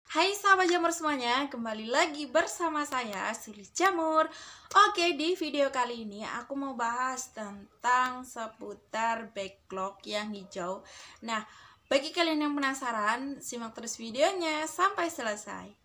Hai sahabat jamur semuanya, kembali lagi bersama saya Sulis Jamur. Oke, di video kali ini aku mau bahas tentang seputar backlog yang hijau. Nah, bagi kalian yang penasaran, simak terus videonya sampai selesai.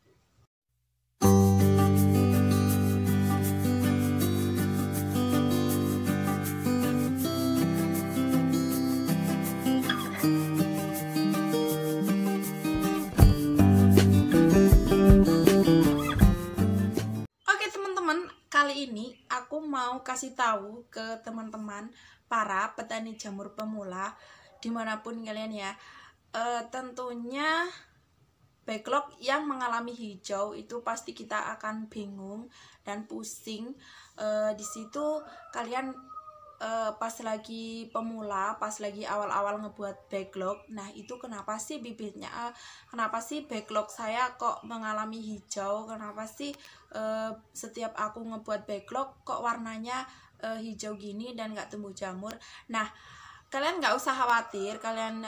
Oke teman-teman, kali ini aku mau kasih tahu ke teman-teman para petani jamur pemula dimanapun kalian ya. Tentunya backlog yang mengalami hijau itu pasti kita akan bingung dan pusing. Di situ kalian pas lagi pemula, pas lagi awal-awal ngebuat backlog, nah itu kenapa sih bibitnya, kenapa sih backlog saya kok mengalami hijau, kenapa sih setiap aku ngebuat backlog kok warnanya hijau gini dan nggak tumbuh jamur. Nah, kalian nggak usah khawatir, kalian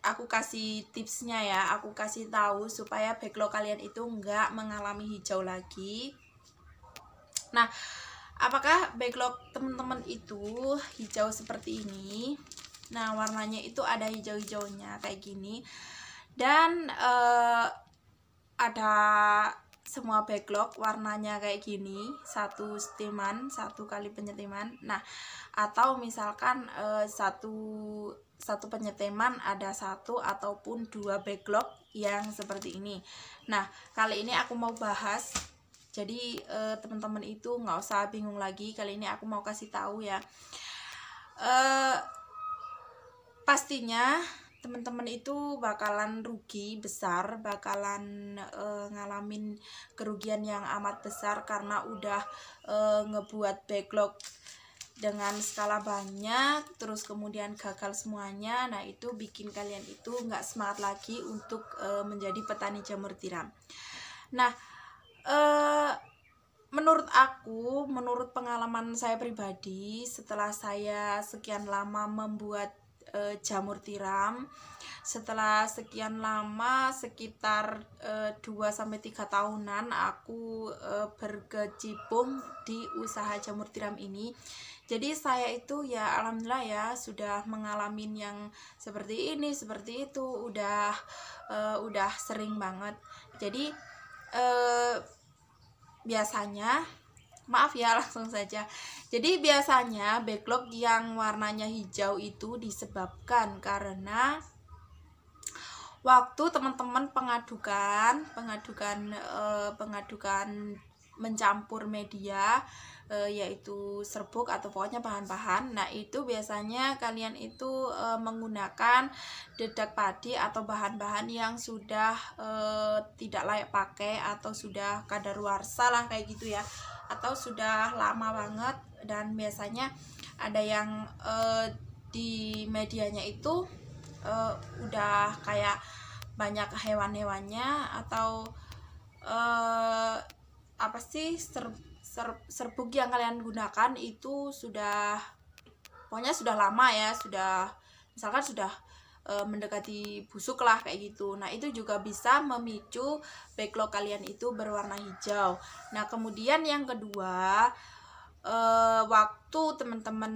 aku kasih tipsnya ya, aku kasih tahu supaya backlog kalian itu nggak mengalami hijau lagi. Nah, apakah backlog teman-teman itu hijau seperti ini? Nah, warnanya itu ada hijau-hijaunya kayak gini. Dan ada semua backlog warnanya kayak gini, satu setiman, satu kali penyetiman. Nah, atau misalkan satu penyeteman ada satu ataupun dua backlog yang seperti ini. Nah, kali ini aku mau bahas, jadi teman-teman itu nggak usah bingung lagi. Kali ini aku mau kasih tahu ya, pastinya teman-teman itu bakalan rugi besar, bakalan ngalamin kerugian yang amat besar karena udah ngebuat backlog dengan skala banyak, terus kemudian gagal semuanya. Nah, itu bikin kalian itu nggak semangat lagi untuk menjadi petani jamur tiram. Nah, menurut pengalaman saya pribadi, setelah saya sekian lama membuat jamur tiram, setelah sekian lama sekitar 2-3 tahunan aku berkecimpung di usaha jamur tiram ini. Jadi saya itu ya alhamdulillah ya sudah mengalami yang seperti ini, seperti itu, udah sering banget. Jadi biasanya, maaf ya langsung saja. Jadi biasanya backlog yang warnanya hijau itu disebabkan karena waktu teman-teman pengadukan mencampur media, yaitu serbuk atau pokoknya bahan-bahan. Nah, itu biasanya kalian itu menggunakan dedak padi atau bahan-bahan yang sudah tidak layak pakai atau sudah kadaluarsa lah kayak gitu ya, atau sudah lama banget. Dan biasanya ada yang di medianya itu udah kayak banyak hewan-hewannya, atau apa sih, serbuk yang kalian gunakan itu sudah, pokoknya sudah lama ya, sudah misalkan sudah mendekati busuk lah kayak gitu. Nah, itu juga bisa memicu backlog kalian itu berwarna hijau. Nah, kemudian yang kedua, waktu teman-teman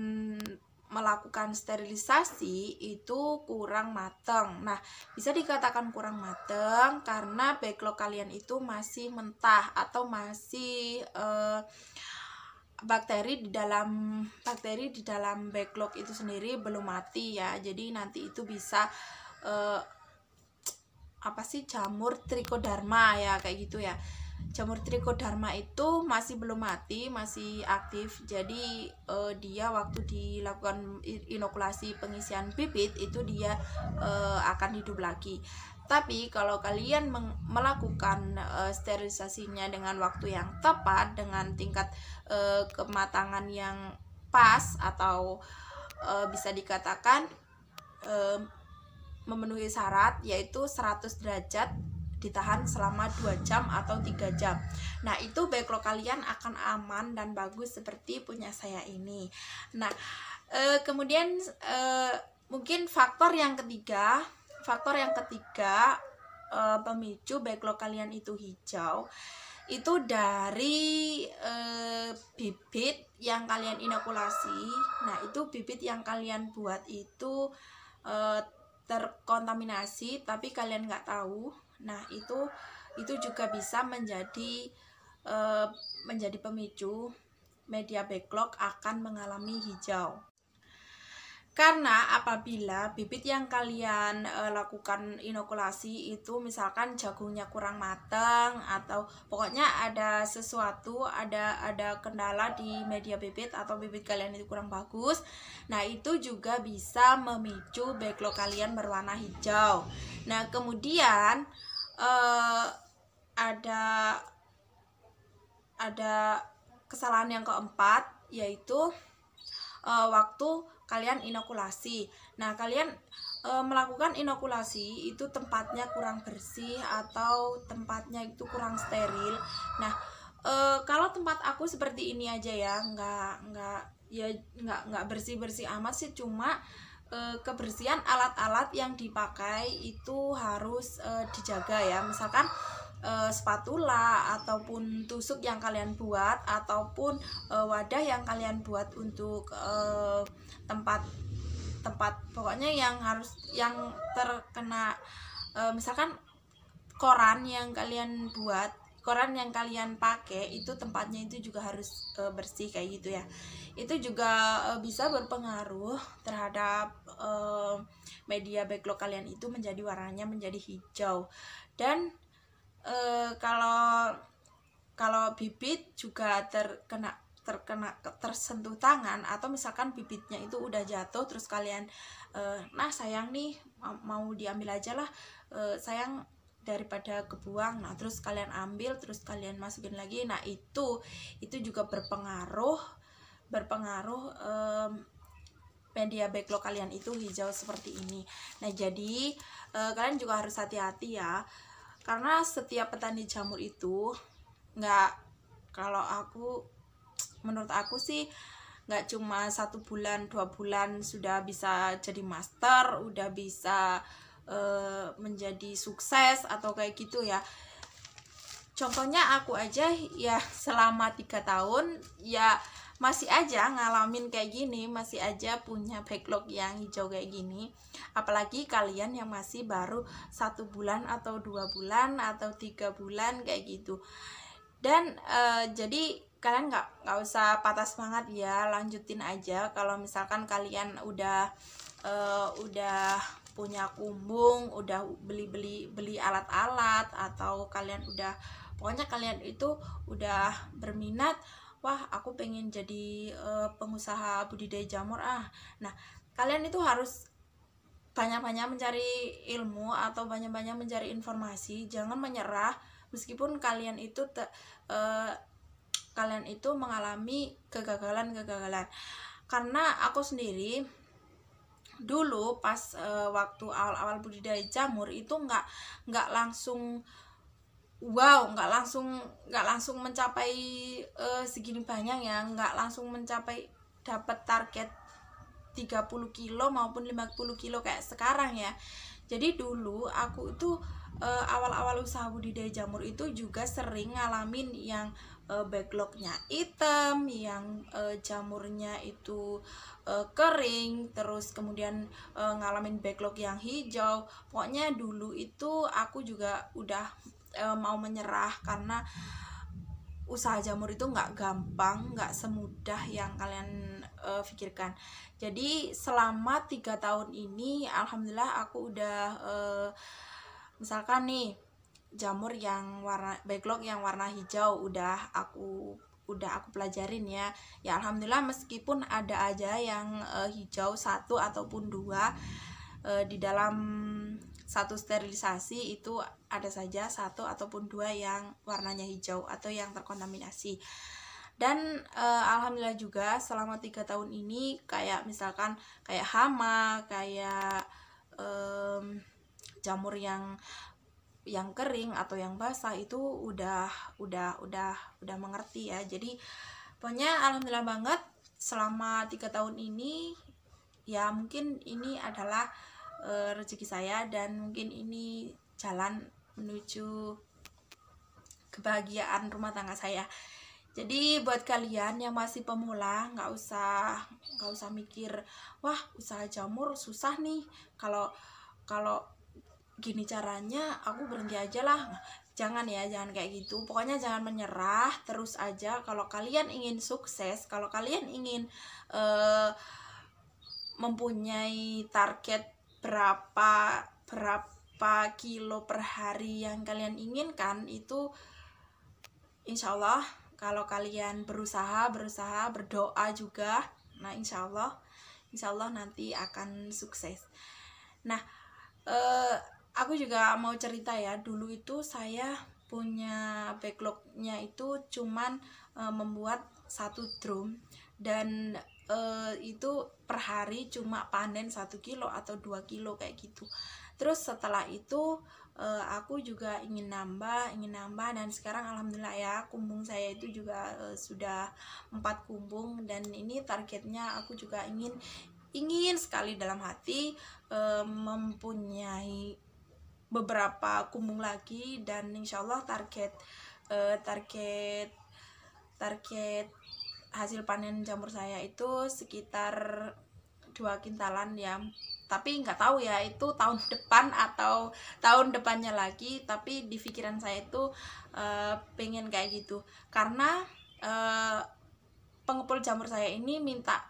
melakukan sterilisasi itu kurang matang. Nah, bisa dikatakan kurang matang karena backlog kalian itu masih mentah atau masih bakteri di dalam backlog itu sendiri belum mati ya. Jadi nanti itu bisa apa sih, jamur trichoderma ya kayak gitu ya. Jamur trichoderma itu masih belum mati, masih aktif. Jadi dia waktu dilakukan inokulasi pengisian bibit itu dia akan hidup lagi. Tapi kalau kalian melakukan sterilisasinya dengan waktu yang tepat, dengan tingkat kematangan yang pas, atau bisa dikatakan memenuhi syarat, yaitu 100 derajat ditahan selama 2 jam atau 3 jam. Nah, itu backlog kalian akan aman dan bagus seperti punya saya ini. Nah, kemudian mungkin faktor yang ketiga pemicu backlog kalian itu hijau itu dari bibit yang kalian inokulasi. Nah, itu bibit yang kalian buat itu terkontaminasi tapi kalian nggak tahu. Nah, itu juga bisa menjadi pemicu media backlog akan mengalami hijau. Karena apabila bibit yang kalian lakukan inokulasi itu misalkan jagungnya kurang matang atau pokoknya ada sesuatu, ada kendala di media bibit atau bibit kalian itu kurang bagus, nah itu juga bisa memicu backlog kalian berwarna hijau. Nah, kemudian ada kesalahan yang keempat, yaitu waktu kalian inokulasi. Nah, kalian melakukan inokulasi itu tempatnya kurang bersih atau tempatnya itu kurang steril. Nah, kalau tempat aku seperti ini aja ya, nggak bersih amat sih, cuma kebersihan alat-alat yang dipakai itu harus dijaga ya. Misalkan spatula ataupun tusuk yang kalian buat ataupun wadah yang kalian buat untuk tempat pokoknya yang terkena misalkan koran yang kalian buat, koran yang kalian pakai itu tempatnya itu juga harus bersih kayak gitu ya. Itu juga bisa berpengaruh terhadap media backlog kalian itu menjadi warnanya menjadi hijau. Dan kalau bibit juga tersentuh tangan atau misalkan bibitnya itu udah jatuh terus kalian nah sayang nih mau diambil aja lah, sayang daripada kebuang, nah terus kalian ambil terus kalian masukin lagi, nah itu juga berpengaruh media backlog kalian itu hijau seperti ini. Nah, jadi kalian juga harus hati-hati ya, karena setiap petani jamur itu menurut aku sih nggak cuma 1 bulan 2 bulan sudah bisa jadi master, udah bisa menjadi sukses atau kayak gitu ya. Contohnya aku aja ya, selama 3 tahun ya masih aja ngalamin kayak gini, masih aja punya backlog yang hijau kayak gini. Apalagi kalian yang masih baru 1 bulan atau 2 bulan atau 3 bulan kayak gitu. Dan jadi kalian nggak usah patah semangat ya, lanjutin aja. Kalau misalkan kalian udah punya kumbung, udah beli alat-alat, atau pokoknya kalian itu udah berminat, wah aku pengen jadi pengusaha budidaya jamur nah kalian itu harus banyak-banyak mencari ilmu atau banyak-banyak mencari informasi. Jangan menyerah meskipun kalian itu mengalami kegagalan. Karena aku sendiri dulu pas waktu awal-awal budidaya jamur itu nggak langsung nggak langsung mencapai segini banyak ya, nggak langsung mencapai dapat target 30 kilo maupun 50 kilo kayak sekarang ya. Jadi dulu aku itu awal-awal usaha budidaya jamur itu juga sering ngalamin yang backlognya hitam, yang jamurnya itu kering, terus kemudian ngalamin backlog yang hijau. Pokoknya dulu itu aku juga udah mau menyerah, karena usaha jamur itu nggak gampang, nggak semudah yang kalian pikirkan. Jadi selama 3 tahun ini alhamdulillah aku udah misalkan nih jamur yang warna backlog yang warna hijau udah aku pelajarin ya. Ya alhamdulillah, meskipun ada aja yang hijau 1 ataupun 2 di dalam satu sterilisasi itu ada saja 1 ataupun 2 yang warnanya hijau atau yang terkontaminasi. Dan alhamdulillah juga selama 3 tahun ini kayak misalkan kayak hama, kayak jamur yang kering atau yang basah itu udah mengerti ya. Jadi pokoknya alhamdulillah banget selama 3 tahun ini ya. Mungkin ini adalah rezeki saya dan mungkin ini jalan menuju kebahagiaan rumah tangga saya. Jadi buat kalian yang masih pemula, nggak usah mikir, wah usaha jamur susah nih, kalau gini caranya aku berhenti aja lah. Jangan ya, jangan kayak gitu. Pokoknya jangan menyerah, terus aja. Kalau kalian ingin sukses, kalau kalian ingin mempunyai target berapa kilo per hari yang kalian inginkan, itu insya Allah kalau kalian berusaha berdoa juga, nah insya Allah nanti akan sukses. Nah, aku juga mau cerita ya, dulu itu saya punya backlognya itu cuman membuat 1 drum, dan itu per hari cuma panen 1 kilo atau 2 kilo kayak gitu. Terus setelah itu aku juga ingin nambah, dan sekarang alhamdulillah ya, kumbung saya itu juga sudah 4 kumbung, dan ini targetnya aku juga ingin sekali dalam hati mempunyai beberapa kumbung lagi, dan insya Allah target hasil panen jamur saya itu sekitar 2 kintalan ya. Tapi nggak tahu ya itu tahun depan atau tahun depannya lagi, tapi di pikiran saya itu pengen kayak gitu, karena pengepul jamur saya ini minta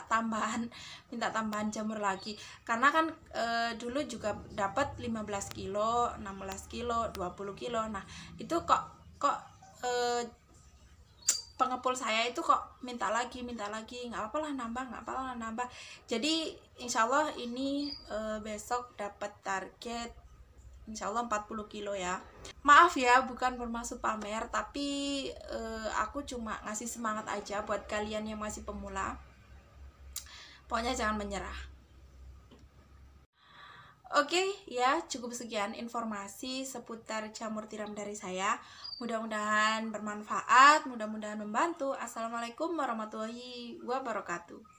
tambahan jamur lagi, karena kan dulu juga dapat 15 kilo, 16 kilo, 20 kilo. Nah itu kok pengepul saya itu kok minta lagi, nggak apa-apa lah nambah. Jadi insya Allah ini besok dapat target insya Allah 40 kilo ya. Maaf ya, bukan bermaksud pamer, tapi aku cuma ngasih semangat aja buat kalian yang masih pemula. Pokoknya jangan menyerah. Oke ya, cukup sekian informasi seputar jamur tiram dari saya. Mudah-mudahan bermanfaat, mudah-mudahan membantu. Assalamualaikum warahmatullahi wabarakatuh.